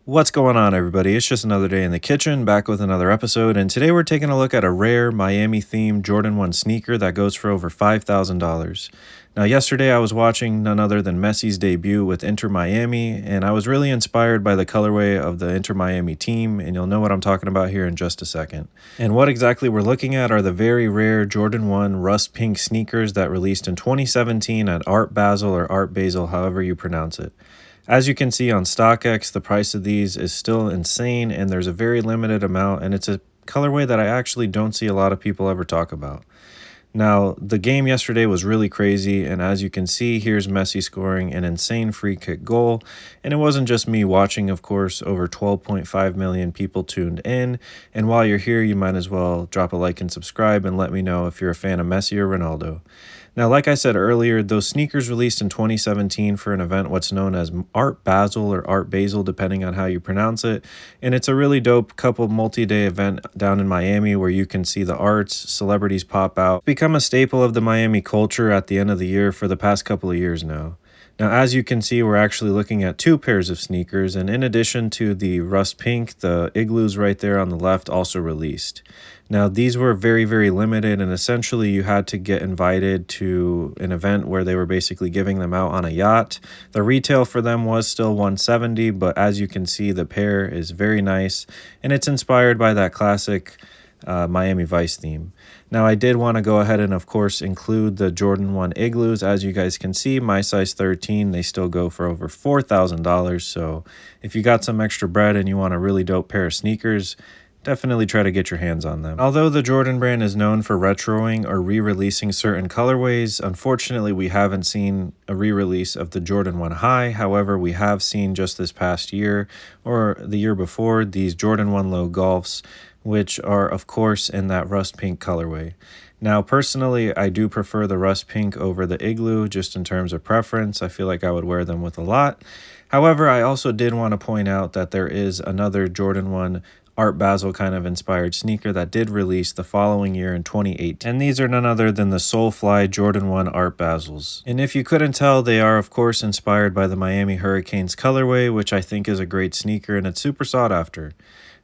What's going on, everybody? It's just another day in the kitchen, back with another episode, and today we're taking a look at a rare Miami-themed Jordan 1 sneaker that goes for over $5,000. Now, yesterday I was watching none other than Messi's debut with Inter Miami, and I was really inspired by the colorway of the Inter Miami team, and you'll know what I'm talking about here in just a second. And what exactly we're looking at are the very rare Jordan 1 rust pink sneakers that released in 2017 at Art Basel or Art Basel, however you pronounce it. As you can see on StockX, the price of these is still insane, and there's a very limited amount, and it's a colorway that I actually don't see a lot of people ever talk about. Now, the game yesterday was really crazy, and as you can see, here's Messi scoring an insane free kick goal. And it wasn't just me watching, of course, over 12.5 million people tuned in. And while you're here, you might as well drop a like and subscribe and let me know if you're a fan of Messi or Ronaldo. Now, like I said earlier, those sneakers released in 2017 for an event what's known as Art Basel or Art Basel, depending on how you pronounce it. And it's a really dope couple multi-day event down in Miami where you can see the arts, celebrities pop out, become a staple of the Miami culture at the end of the year for the past couple of years now. Now, as you can see, we're actually looking at two pairs of sneakers, and in addition to the rust pink, the igloos right there on the left also released. Now, these were very, very limited, and essentially you had to get invited to an event where they were basically giving them out on a yacht. The retail for them was still $170, but as you can see, the pair is very nice, and it's inspired by that classic Miami Vice theme. Now, I did want to go ahead and, of course, include the Jordan 1 igloos. As you guys can see, my size 13, they still go for over $4,000. So if you got some extra bread and you want a really dope pair of sneakers, definitely try to get your hands on them. Although the Jordan brand is known for retroing or re-releasing certain colorways, unfortunately we haven't seen a re-release of the Jordan 1 High. However, we have seen just this past year or the year before these Jordan 1 Low Golfs, which are of course in that rust pink colorway. Now, personally, I do prefer the rust pink over the igloo just in terms of preference. I feel like I would wear them with a lot. However, I also did want to point out that there is another Jordan 1 Art Basel kind of inspired sneaker that did release the following year in 2018. And these are none other than the Soulfly Jordan 1 Art Basels. And if you couldn't tell, they are of course inspired by the Miami Hurricanes colorway, which I think is a great sneaker and it's super sought after.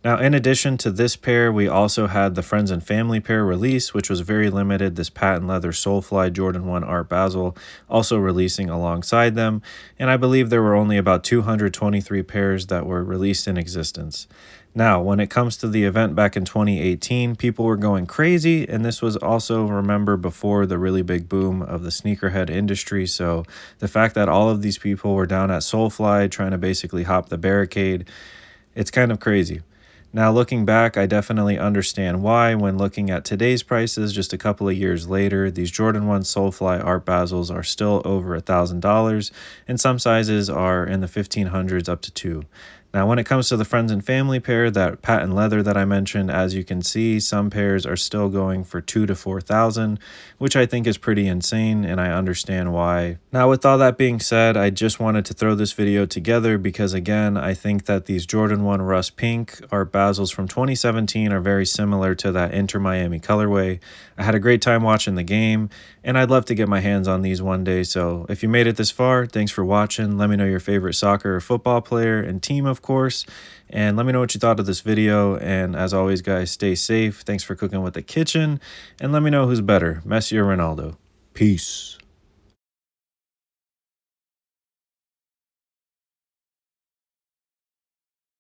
Now, in addition to this pair, we also had the Friends and Family pair release, which was very limited, this patent leather Soulfly Jordan 1 Art Basel also releasing alongside them, and I believe there were only about 223 pairs that were released in existence. Now, when it comes to the event back in 2018, people were going crazy, and this was also, remember, before the really big boom of the sneakerhead industry, so the fact that all of these people were down at Soulfly trying to basically hop the barricade, it's kind of crazy. Now, looking back, I definitely understand why. When looking at today's prices just a couple of years later, these Jordan 1 Soulfly Art Basels are still over $1,000, and some sizes are in the 1500s up to $2,000. Now, when it comes to the Friends and Family pair, that patent leather that I mentioned, as you can see, some pairs are still going for $2,000 to $4,000, which I think is pretty insane, and I understand why. Now, with all that being said, I just wanted to throw this video together because, again, I think that these Jordan 1 Rust Pink Art Basels from 2017 are very similar to that Inter Miami colorway. I had a great time watching the game, and I'd love to get my hands on these one day. So if you made it this far, thanks for watching. Let me know your favorite soccer or football player and team, of course, and let me know what you thought of this video. And as always, guys, stay safe. Thanks for cooking with the kitchen, and let me know who's better, Messi or Ronaldo. Peace.